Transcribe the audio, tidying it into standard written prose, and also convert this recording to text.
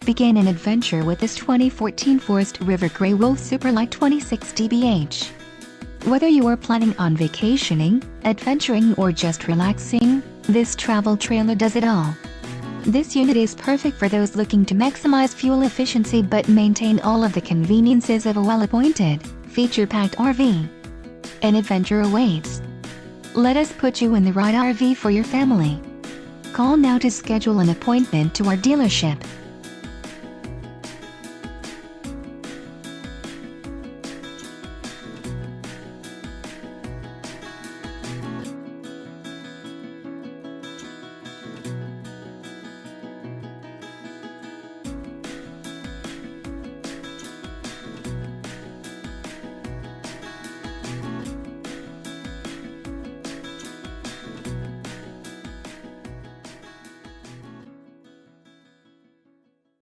Begin an adventure with this 2014 Forest River Grey Wolf Super Lite 26 dbh. Whether you are planning on vacationing, adventuring or just relaxing, this travel trailer does it all. This unit is perfect for those looking to maximize fuel efficiency but maintain all of the conveniences of a well-appointed, feature-packed RV. An adventure awaits. Let us put you in the right RV for your family. Call now to schedule an appointment to our dealership.